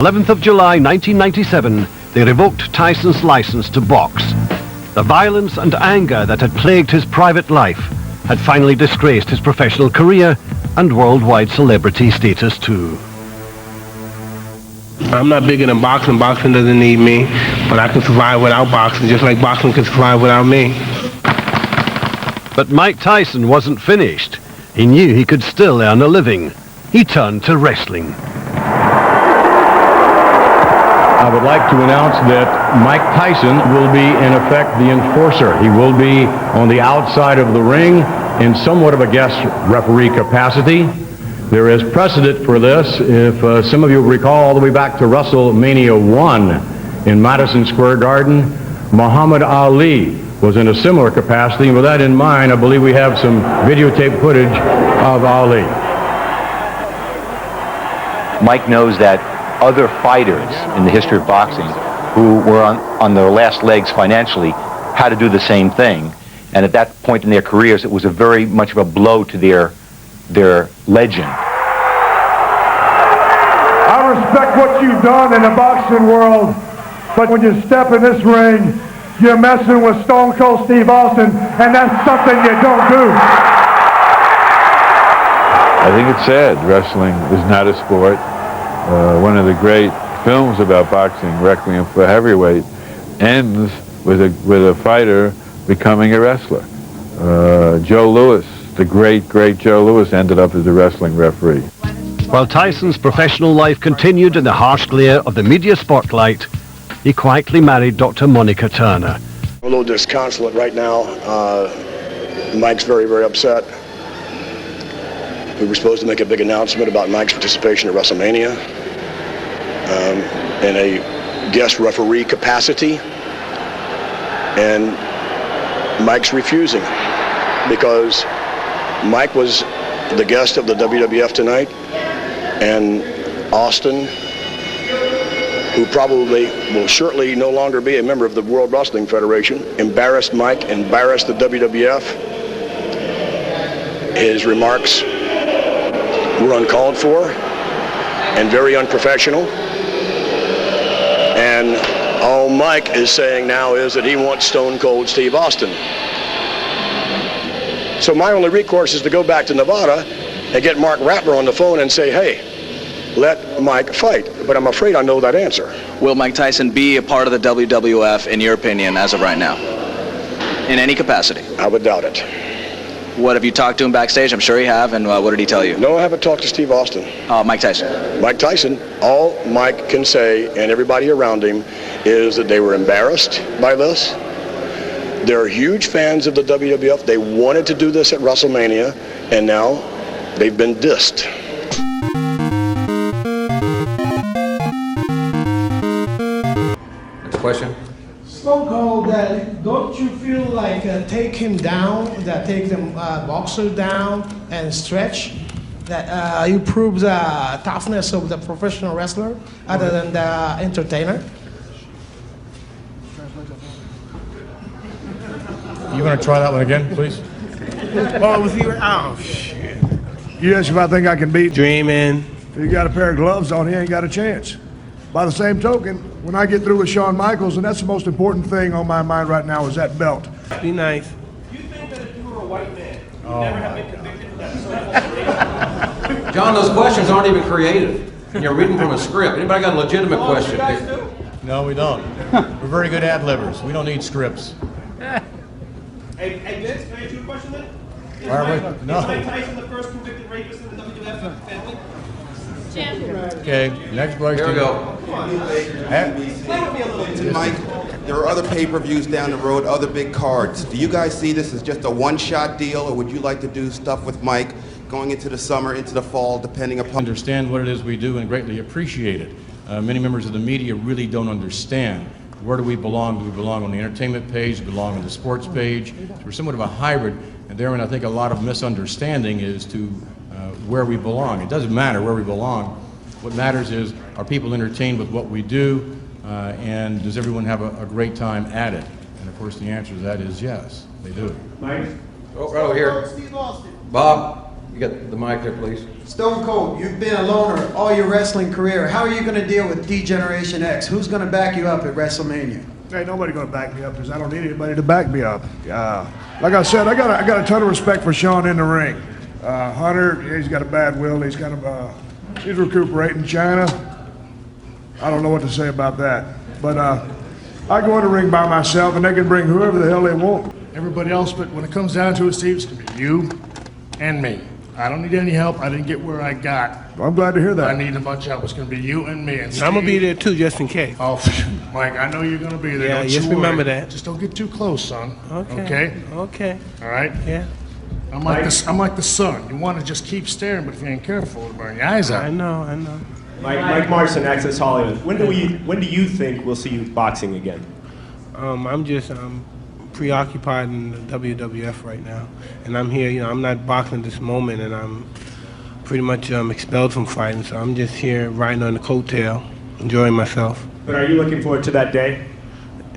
11th of July 1997, they revoked Tyson's license to box. The violence and anger that had plagued his private life had finally disgraced his professional career and worldwide celebrity status too. I'm not bigger than boxing. Boxing doesn't need me, but I can survive without boxing, just like boxing can survive without me. But Mike Tyson wasn't finished. He knew he could still earn a living. He turned to wrestling. I would like to announce that Mike Tyson will be, in effect, the enforcer. He will be on the outside of the ring in somewhat of a guest referee capacity. There is precedent for this. If some of you recall all the way back to Wrestlemania 1 in Madison Square Garden, Muhammad Ali was in a similar capacity. And with that in mind, I believe we have some videotape footage of Ali. Mike knows that other fighters in the history of boxing who were on their last legs financially had to do the same thing. And at that point in their careers, it was a very much of a blow to their legend. I respect what you've done in the boxing world, but when you step in this ring, you're messing with Stone Cold Steve Austin, and that's something you don't do. I think it's sad. Wrestling is not a sport. One of the great films about boxing, Requiem for Heavyweight, ends with a fighter becoming a wrestler. Joe Louis, the great Joe Louis, ended up as a wrestling referee. While Tyson's professional life continued in the harsh glare of the media spotlight, he quietly married Dr. Monica Turner. A little disconsolate right now. Mike's very, very upset. We were supposed to make a big announcement about Mike's participation at Wrestlemania in a guest referee capacity, and Mike's refusing because Mike was the guest of the WWF tonight, and Austin, who probably will shortly no longer be a member of the World Wrestling Federation, embarrassed Mike, embarrassed the WWF. His remarks were uncalled for and very unprofessional. And all Mike is saying now is that he wants Stone Cold Steve Austin. So my only recourse is to go back to Nevada and get Mark Rappner on the phone and say, hey, let Mike fight. But I'm afraid I know that answer. Will Mike Tyson be a part of the WWF, in your opinion, as of right now? In any capacity? I would doubt it. What, have you talked to him backstage? I'm sure you have, and what did he tell you? No, I haven't talked to Steve Austin. Mike Tyson. Mike Tyson, all Mike can say, and everybody around him, is that they were embarrassed by this. They're huge fans of the WWF. They wanted to do this at WrestleMania, and now they've been dissed. Next question. Stone Cold, don't you feel like take him down, that take them boxer down and stretch, that you prove the toughness of the professional wrestler other than the entertainer? You want to try that one again, please? Oh, was he? Oh, shit. You ask if I think I can beat Dreaming. If you got a pair of gloves on, he ain't got a chance. By the same token, when I get through with Shawn Michaels, and that's the most important thing on my mind right now, is that belt. Be nice. You think that if you were a white man, you'd never have been convicted of that? John, those questions aren't even creative. And you're reading from a script. Anybody got a legitimate question? You guys do? No, we don't. We're very good ad-libbers. We don't need scripts. Hey, Vince, can I ask you a question then? Are we? No. Is Mike Tyson the first convicted rapist in the WWF family? Okay, next question. Here we go. Mike, there are other pay-per-views down the road, other big cards. Do you guys see this as just a one-shot deal, or would you like to do stuff with Mike going into the summer, into the fall, depending upon... Understand what it is we do and greatly appreciate it. Many members of the media really don't understand. Where do we belong? Do we belong on the entertainment page? Do we belong on the sports page? So we're somewhat of a hybrid, and therein I think a lot of misunderstanding is to where we belong. It doesn't matter where we belong. What matters is, are people entertained with what we do, and does everyone have a great time at it? And of course the answer to that is yes, they do. Oh, right over here. Bob. You got the mic there, please. Stone Cold, you've been a loner all your wrestling career. How are you going to deal with D-Generation X? Who's going to back you up at WrestleMania? Ain't nobody going to back me up because I don't need anybody to back me up. Like I said, I got a ton of respect for Shawn in the ring. Hunter, yeah, he's got a bad will. He's he's recuperating. China, I don't know what to say about that. But I go in the ring by myself, and they can bring whoever the hell they want. Everybody else, but when it comes down to it, Steve, it's going to be you and me. I don't need any help. I didn't get where I got. Well, I'm glad to hear that. I need a bunch of help. It's going to be you and me. And I'm going to be there too, just in case. Oh, Mike, I know you're going to be there. Yeah, don't just you worry. remember that. Just don't get too close, son. Okay. Okay. All right? Yeah. I'm like the sun. You want to just keep staring, but if you ain't careful, it'll burn your eyes out. I know. Mike Morrison, Access Hollywood. When do you think we'll see you boxing again? I'm just preoccupied in the WWF right now, and I'm here. I'm not boxing at this moment, and I'm pretty much expelled from fighting. So I'm just here riding on the coattail, enjoying myself. But are you looking forward to that day?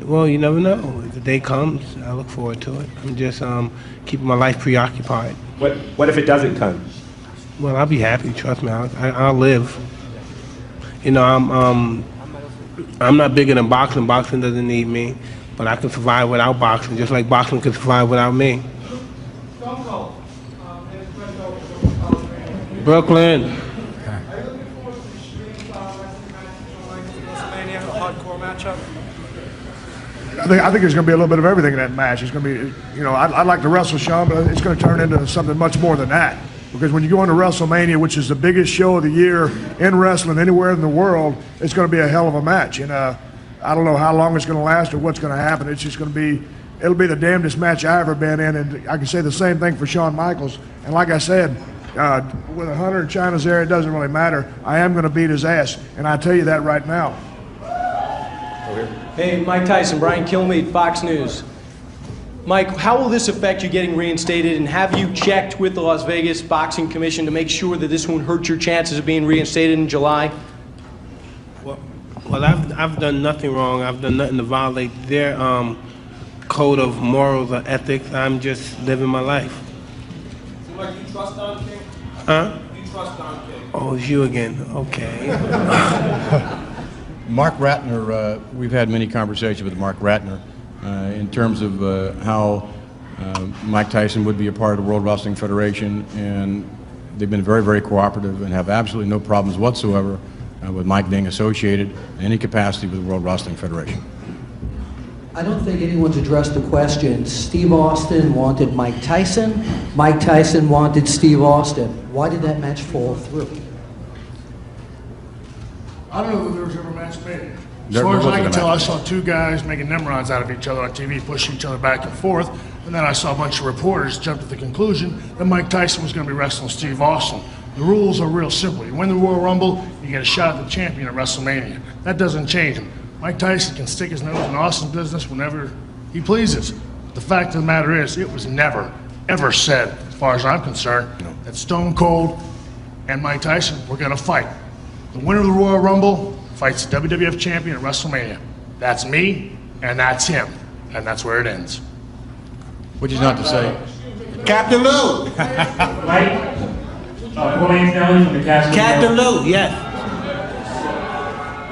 Well, you never know. If the day comes, I look forward to it. I'm just keeping my life preoccupied. What if it doesn't come? Well, I'll be happy. Trust me, I'll live. I'm not bigger than boxing. Boxing doesn't need me, but I can survive without boxing, just like boxing can survive without me. Brooklyn. Hardcore matchup? I think there's going to be a little bit of everything in that match. It's going to be, I'd like to wrestle Shawn, but it's going to turn into something much more than that. Because when you go into WrestleMania, which is the biggest show of the year in wrestling anywhere in the world, it's going to be a hell of a match. And I don't know how long it's going to last or what's going to happen. It's just going to be, it'll be the damnedest match I've ever been in. And I can say the same thing for Shawn Michaels. And like I said, with 100 China's there, it doesn't really matter. I am going to beat his ass. And I tell you that right now. Hey, Mike Tyson, Brian Kilmeade, Fox News. Mike, how will this affect you getting reinstated, and have you checked with the Las Vegas Boxing Commission to make sure that this won't hurt your chances of being reinstated in July? Well, I've done nothing wrong. I've done nothing to violate their code of morals or ethics. I'm just living my life. Seems like you trust Don King? Huh? You trust Don King? Oh, it's you again. Okay. Mark Ratner, we've had many conversations with Mark Ratner in terms of how Mike Tyson would be a part of the World Wrestling Federation, and they've been very, very cooperative and have absolutely no problems whatsoever with Mike being associated in any capacity with the World Wrestling Federation. I don't think anyone's addressed the question. Steve Austin wanted Mike Tyson. Mike Tyson wanted Steve Austin. Why did that match fall through? I don't know that there was ever a match made. As far as I can tell, I saw two guys making Nimrods out of each other on TV, pushing each other back and forth, and then I saw a bunch of reporters jump to the conclusion that Mike Tyson was going to be wrestling Steve Austin. The rules are real simple. You win the Royal Rumble, you get a shot at the champion at WrestleMania. That doesn't change him. Mike Tyson can stick his nose in Austin's business whenever he pleases. The fact of the matter is, it was never, ever said, as far as I'm concerned, that Stone Cold and Mike Tyson were going to fight. The winner of the Royal Rumble fights the WWF champion at WrestleMania. That's me, and that's him, and that's where it ends. Which is not to say... Captain Lou! Mike? Pauline Snelly from the Captain Lou, yes.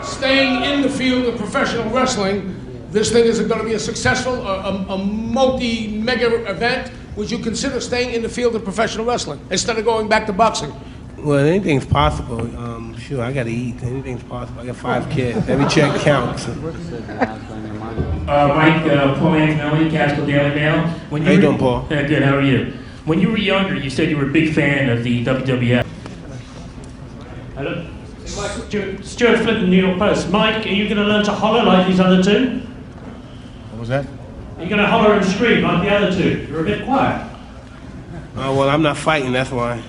Staying in the field of professional wrestling, this thing isn't going to be a successful, a multi-mega event. Would you consider staying in the field of professional wrestling instead of going back to boxing? Well, anything's possible. Sure, I gotta eat. Anything's possible. I got 5 kids. Every check counts. Mike, Paul Antonelli, Castle Daily Mail. How you doing, Paul? Good, how are you? When you were younger, you said you were a big fan of the WWF. Hello? Stuart Flint in the New York Post. Mike, are you going to learn to holler like these other two? What was that? Are you going to holler and scream like the other two? You're a bit quiet. Well, I'm not fighting, that's why.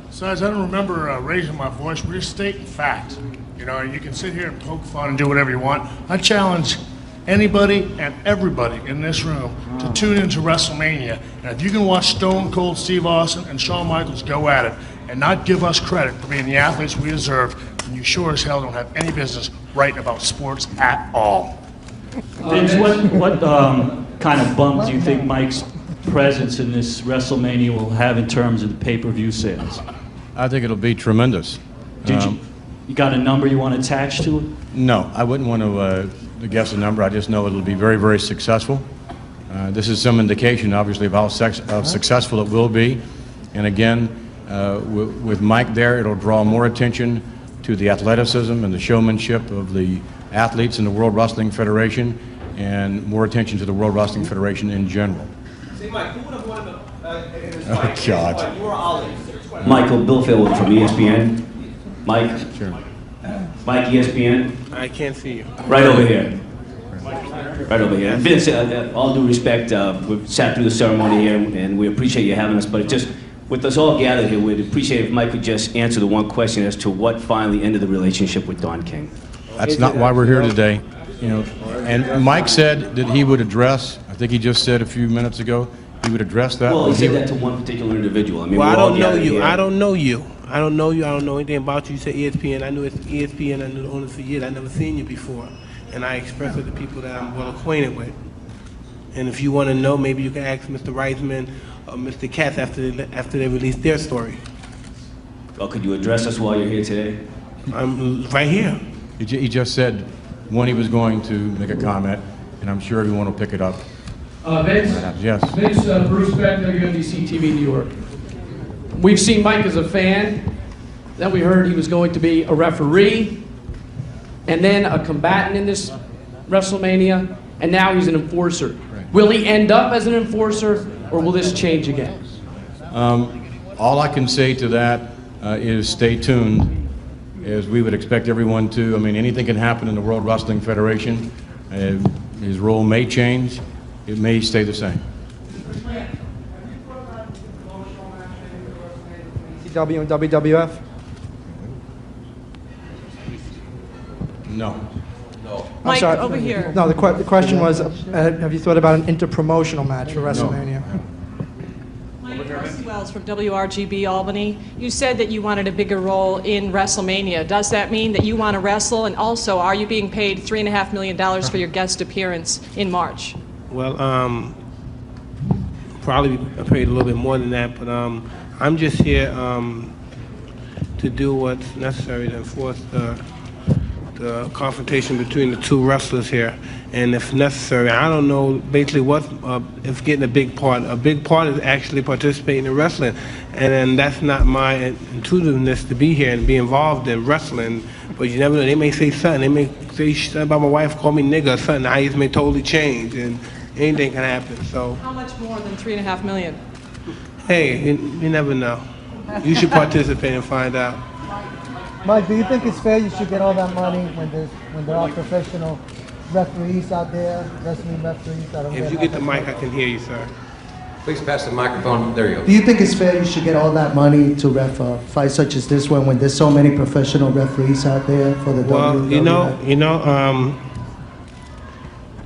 Besides, I don't remember raising my voice. We're just stating fact. You know, you can sit here and poke fun and do whatever you want. I challenge anybody and everybody in this room to tune into WrestleMania. And if you can watch Stone Cold Steve Austin and Shawn Michaels go at it and not give us credit for being the athletes we deserve, then you sure as hell don't have any business writing about sports at all. Vince, what kind of bum do you think Mike's presence in this WrestleMania will have in terms of the pay-per-view sales? I think it'll be tremendous. You got a number you want to attach to it? No, I wouldn't want to guess a number. I just know it'll be very, very successful. This is some indication, obviously, of how successful it will be. And again, with Mike there, it'll draw more attention to the athleticism and the showmanship of the athletes in the World Wrestling Federation, and more attention to the World Wrestling Federation in general. Say, Mike, who would have won Oh, God. You or Ali? Michael Billfield from ESPN. Mike? Sure. Mike, ESPN? I can't see you. Right over here. Right over here. Vince, all due respect, we've sat through the ceremony here, and we appreciate you having us, but just with us all gathered here, we'd appreciate if Mike could just answer the one question as to what finally ended the relationship with Don King. That's not why we're here today. You know, and Mike said that he would address, I think he just said a few minutes ago, he would address that. Well, he said that to one particular individual. I mean, Well, I we're all don't know gathered you. here. I don't know you. I don't know you. I don't know anything about you. You said ESPN. I knew it's ESPN. I knew the owner for years. I never seen you before. And I expressed it to people that I'm well acquainted with. And if you want to know, maybe you can ask Mr. Reisman or Mr. Katz after they release their story. Well, could you address us while you're here today? I'm right here. He just said when he was going to make a comment, and I'm sure everyone will pick it up. Vince? Yes. Vince, Bruce Beck, WNBC TV New York. We've seen Mike as a fan. Then we heard he was going to be a referee, and then a combatant in this WrestleMania, and now he's an enforcer. Right. Will he end up as an enforcer, or will this change again? All I can say to that is stay tuned, as we would expect everyone to. I mean, anything can happen in the World Wrestling Federation. His role may change. It may stay the same. CW and WWF? No. I'm sorry. over here. No, the question was, have you thought about an interpromotional match for WrestleMania? Mike Wells from WRGB Albany. You said that you wanted a bigger role in WrestleMania. Does that mean that you want to wrestle? And also, are you being paid $3.5 million for your guest appearance in March? Well, probably paid a little bit more than that, but I'm just here to do what's necessary to enforce the confrontation between the two wrestlers here. And if necessary, I don't know basically what if getting a big part. A big part is actually participating in wrestling, and then that's not my intuitiveness to be here and be involved in wrestling. But you never know. They may say something. They may say something about my wife, call me nigga or something. I may totally change, and anything can happen. So How much more than $3.5 million? hey, you never know. You should participate and find out. Mike, do you think it's fair you should get all that money when there are professional referees out there, wrestling referees that don't If you get the mic, I can hear you, sir. Please pass the microphone. There you go. Do you think it's fair you should get all that money to ref a fight such as this one when there's so many professional referees out there for the WWF? You know,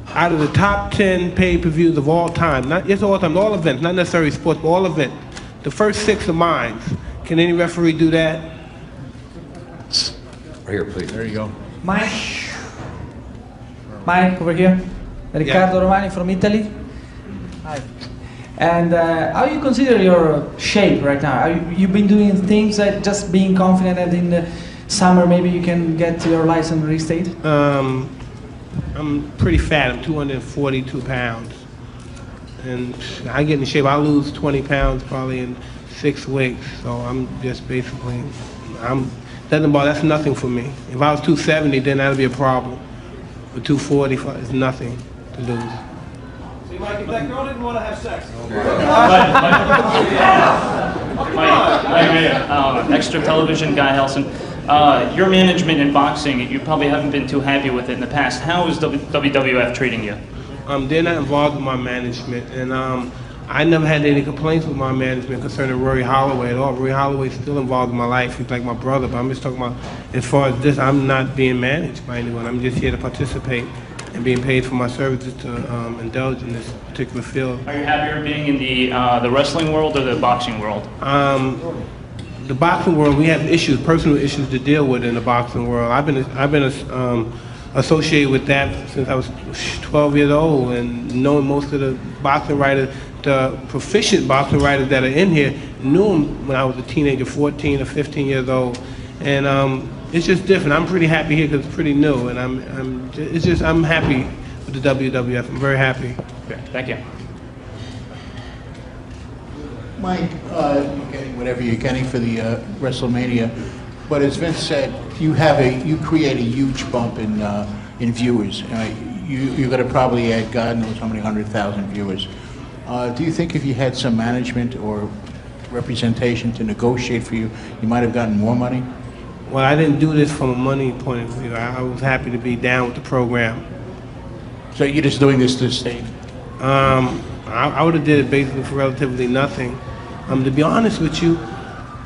out of the top 10 pay-per-views of all time, not just all time, all events, not necessarily sports, but all events, the first 6 are mine. Can any referee do that? Right here, please. There you go. Mike over here. Riccardo Romani from Italy. Hi. And how you consider your shape right now? You've been doing things that just being confident that in the summer maybe you can get your license restated? I'm pretty fat. I'm 242 pounds. And I get in shape. I lose 20 pounds probably in 6 weeks. So I'm just basically, that's nothing for me. If I was 270, then that'd be a problem. But 240 is nothing to lose. See, Mike, if that girl didn't want to have sex. Extra television, Guy Helson. Your management in boxing, you probably haven't been too happy with it in the past. How is WWF treating you? They're not involved with my management, and I never had any complaints with my management concerning Rory Holloway at all. Rory Holloway's still involved in my life. He's like my brother, but I'm just talking about as far as this, I'm not being managed by anyone. I'm just here to participate and being paid for my services to indulge in this particular field. Are you happier being in the wrestling world or the boxing world? The boxing world, we have issues, personal issues to deal with in the boxing world. I've been associated with that since I was 12 years old, and knowing most of the boxing writers the proficient boxing writers that are in here knew him when I was a teenager, 14 or 15 years old, and it's just different. I'm pretty happy here because it's pretty new, and I'm happy with the WWF. I'm very happy. Okay, thank you. Mike, you're getting whatever you're getting for the WrestleMania, but as Vince said, you create a huge bump in viewers. You're going to probably add God knows how many 100,000 viewers. Do you think if you had some management or representation to negotiate for you, you might have gotten more money? Well, I didn't do this from a money point of view. I was happy to be down with the program. So you're just doing this to stay? I would have did it basically for relatively nothing. To be honest with you,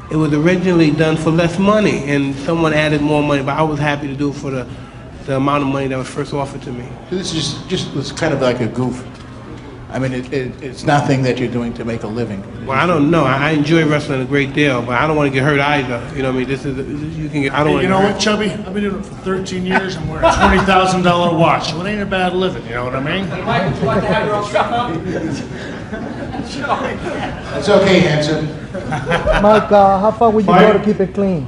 it was originally done for less money, and someone added more money, but I was happy to do it for the amount of money that was first offered to me. So this is just kind of like a goof. I mean, it's nothing that you're doing to make a living. Well, I don't know. I enjoy wrestling a great deal, but I don't want to get hurt either. You know what I mean? You can get. I don't want to. You know what, Chubby? I've been doing it for 13 years. I'm wearing a $20,000 watch. So it ain't a bad living. You know what I mean? Mike, would you like to have your own show? That's okay, handsome. Mike, how far would you go to keep it clean?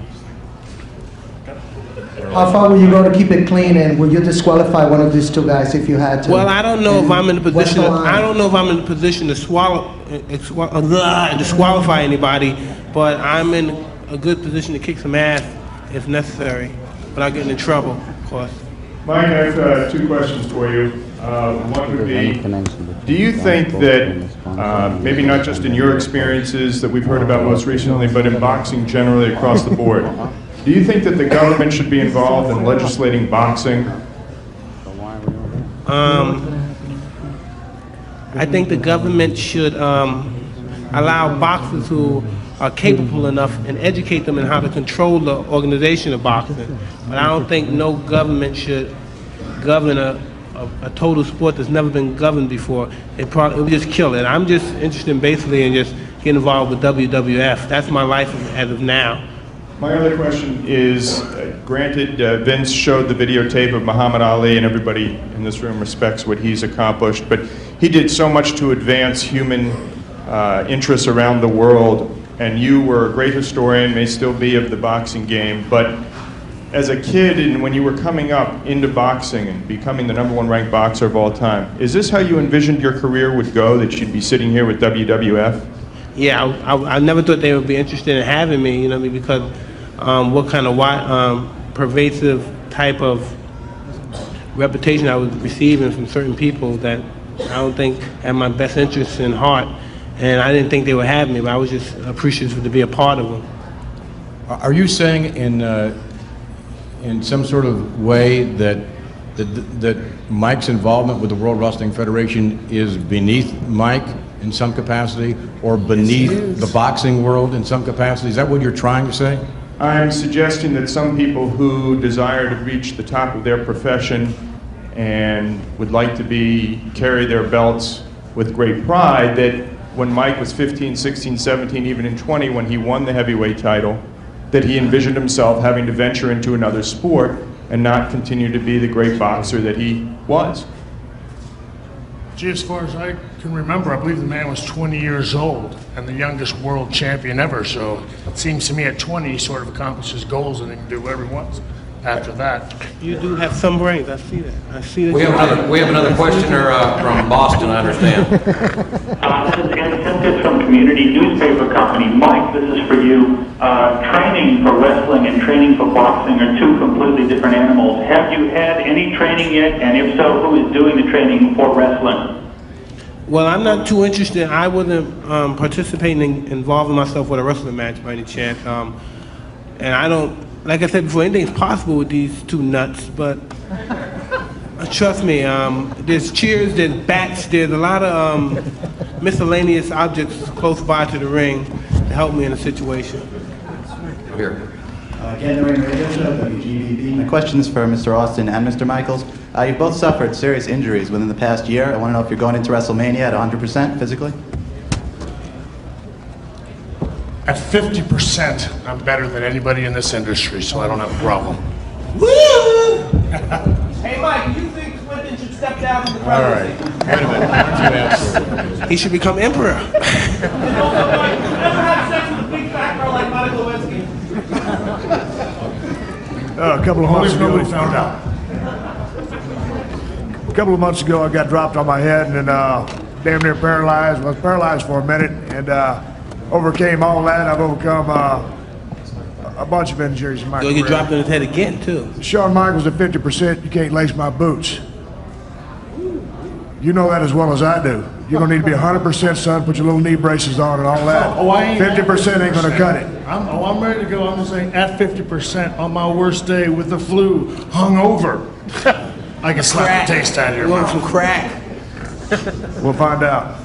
How far will you go to keep it clean, and will you disqualify one of these two guys if you had to? Well, I don't know if I'm in the position. I don't know if I'm in the position to disqualify anybody, but I'm in a good position to kick some ass if necessary, without getting in trouble, of course. Mike, I have two questions for you. One would be, do you think that, maybe not just in your experiences that we've heard about most recently, but in boxing generally across the board, do you think that the government should be involved in legislating boxing? I think the government should allow boxers who are capable enough and educate them in how to control the organization of boxing. But I don't think no government should govern a total sport that's never been governed before. It would just kill it. I'm just interested in basically in just getting involved with WWF. That's my life as of now. My other question is, granted, Vince showed the videotape of Muhammad Ali, and everybody in this room respects what he's accomplished, but he did so much to advance human interests around the world, and you were a great historian, may still be, of the boxing game, but as a kid and when you were coming up into boxing and becoming the #1 ranked boxer of all time, is this how you envisioned your career would go, that you'd be sitting here with WWF? Yeah, I never thought they would be interested in having me, you know, because what kind of pervasive type of reputation I was receiving from certain people that I don't think had my best interests in heart, and I didn't think they would have me, but I was just appreciative to be a part of them. Are you saying in some sort of way that Mike's involvement with the World Wrestling Federation is beneath Mike in some capacity, or beneath the boxing world in some capacity? Is that what you're trying to say? I'm suggesting that some people who desire to reach the top of their profession and would like to carry their belts with great pride, that when Mike was 15, 16, 17, even in 20, when he won the heavyweight title, that he envisioned himself having to venture into another sport and not continue to be the great boxer that he was. Gee, as far as I can remember, I believe the man was 20 years old and the youngest world champion ever. So it seems to me at 20, he sort of accomplished his goals and he can do whatever he wants after that. You do have some brains, I see that. I see that. We have another questioner from Boston, I understand. This is Incentive from Community Newspaper Company. Mike, this is for you. Training for wrestling and training for boxing are two completely different animals. Have you had any training yet? And if so, who is doing the training for wrestling? Well, I'm not too interested. I wasn't participating, involving myself with a wrestling match by any chance. And I don't, like I said before, anything's possible with these two nuts, but trust me, there's cheers, there's bats, there's a lot of miscellaneous objects close by to the ring to help me in a situation. Here. Ken the Ring Radio Show, WGBB. My question is for Mr. Austin and Mr. Michaels. You both suffered serious injuries within the past year. I want to know if you're going into WrestleMania at 100% physically? At 50%, I'm better than anybody in this industry, so I don't have a problem. Woo! Hey, Mike, do you think Clinton should step down? down from the All right. Wait a minute. Why don't you answer? He should become emperor. Never had sex with a big fat girl like Monica Lewinsky. A couple of months ago, nobody found out. A couple of months ago, I got dropped on my head and then damn near paralyzed. I was paralyzed for a minute and overcame all that. I've overcome a bunch of injuries in my career. You'll get dropped on his head again, too. Shawn Michaels at 50%, you can't lace my boots. You know that as well as I do. You're going to need to be 100%, son. Put your little knee braces on and all that. 50% ain't going to cut it. I'm ready to go. I'm saying at 50% on my worst day with the flu, hungover. I can slap the taste out of your You want mouth. some crack? We'll find out.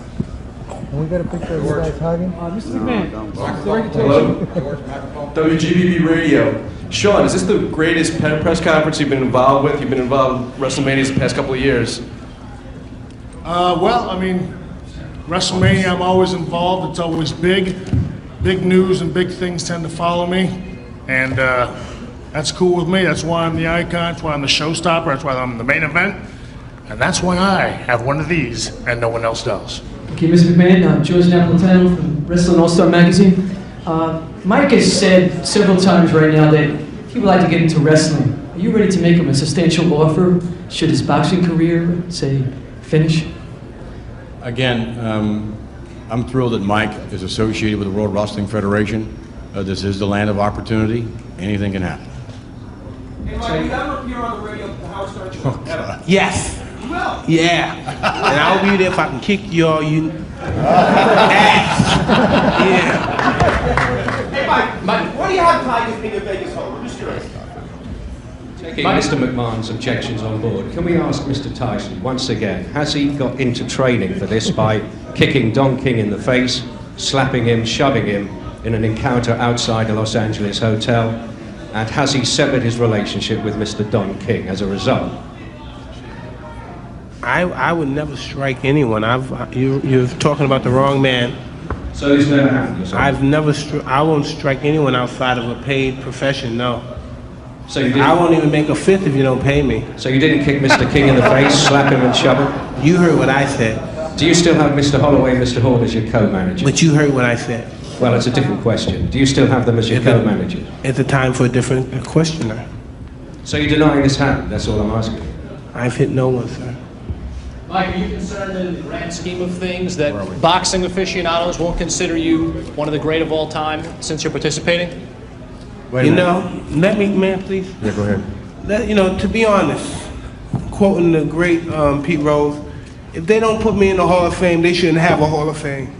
And we got a picture of you guys hugging. Mr. McMahon, hello? WGBB Radio. Sean, is this the greatest press conference you've been involved with? You've been involved in WrestleMania the past couple of years. Well, I mean, WrestleMania, I'm always involved. It's always big. Big news and big things tend to follow me. And that's cool with me. That's why I'm the icon. That's why I'm the showstopper. That's why I'm the main event. And that's why I have one of these and no one else does. Okay, Mr. McMahon, George Napolitano from Wrestling All-Star Magazine. Mike has said several times right now that he would like to get into wrestling. Are you ready to make him a substantial offer should his boxing career, say, finish? Again, I'm thrilled that Mike is associated with the World Wrestling Federation. This is the land of opportunity. Anything can happen. Hey, Mike, you ever appear on the radio at the Howard Stern Show? Ever? Yes. You will? Yeah. And I'll be there if I can kick your ass. Yeah. Hey, Mike, what do you have Tiger King of Vegas home? I'm just curious. Taking Mr. McMahon's objections on board, can we ask Mr. Tyson, once again, has he got into training for this by kicking Don King in the face, slapping him, shoving him in an encounter outside a Los Angeles hotel? And has he severed his relationship with Mr. Don King as a result? I would never strike anyone. You're talking about the wrong man. So it's never happened? I won't strike anyone outside of a paid profession, no. So you didn't, I won't even make a fifth if you don't pay me. So you didn't kick Mr. King in the face, slap him and shove him? You heard what I said. Do you still have Mr. Holloway and Mr. Horn as your co-manager? But you heard what I said. Well, it's a different question. Do you still have them as your co-manager? It's a time for a different questioner. So you're denying this happened? That's all I'm asking. I've hit no one, sir. Mike, are you concerned in the grand scheme of things that boxing aficionados won't consider you one of the great of all time since you're participating? You know, let me, man, please. Yeah, go ahead. To be honest, quoting the great Pete Rose, if they don't put me in the Hall of Fame, they shouldn't have a Hall of Fame.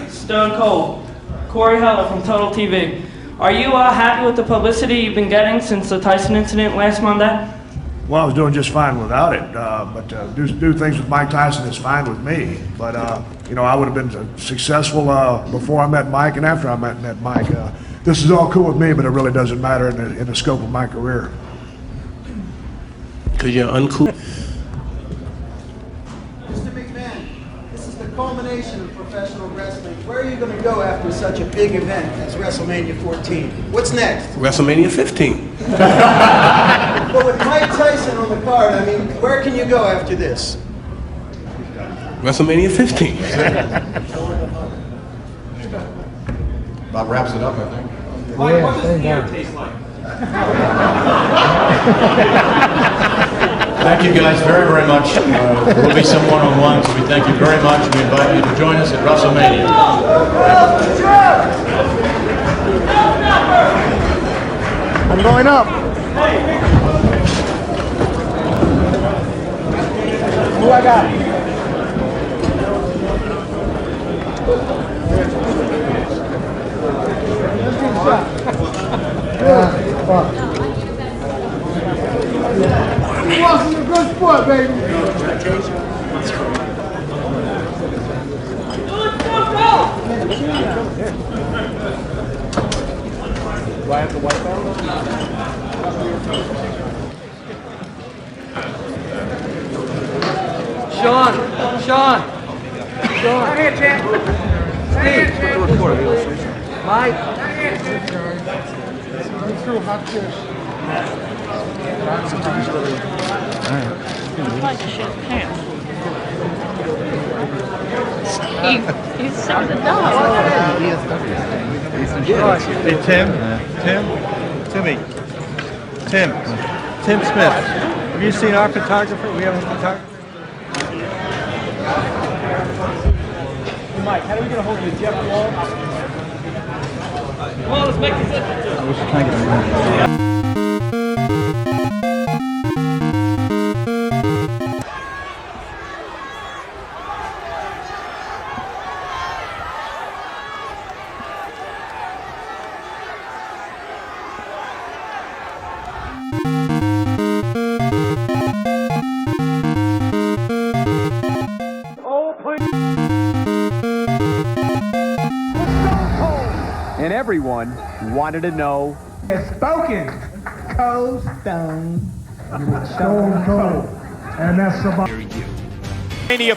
Stone Cold, Corey Heller from Total TV. Are you happy with the publicity you've been getting since the Tyson incident last Monday? Well, I was doing just fine without it, but do things with Mike Tyson is fine with me. But, I would have been successful before I met Mike and after I met Mike. This is all cool with me, but it really doesn't matter in the scope of my career. Because you're uncool. Mr. McMahon, this is the culmination of professional wrestling. Where are you going to go after such a big event as WrestleMania 14? What's next? WrestleMania 15. But with Mike Tyson on the card, I mean, where can you go after this? WrestleMania 15. About wraps it up, I think. Mike, what does beer taste like? Thank you guys very, very much. There will be some one-on-ones. We thank you very much. We invite you to join us at WrestleMania. I'm going up. Who I got? He wasn't a good sport, baby. Do I have to wipe out? Sean. Right here, champ. Right here, champ. Mike. Right here, champ. Run through hot fish. I'd like to shake hands. He's sick of the dog. Hey, Tim Smith. Have you seen our photographer? We have a photographer. Mike, how do we get a hold of the Jeff Wall? Well, let's make this I was trying to get him. And everyone wanted to know. Spoken. Cold Stone. Stone Cold. And that's about.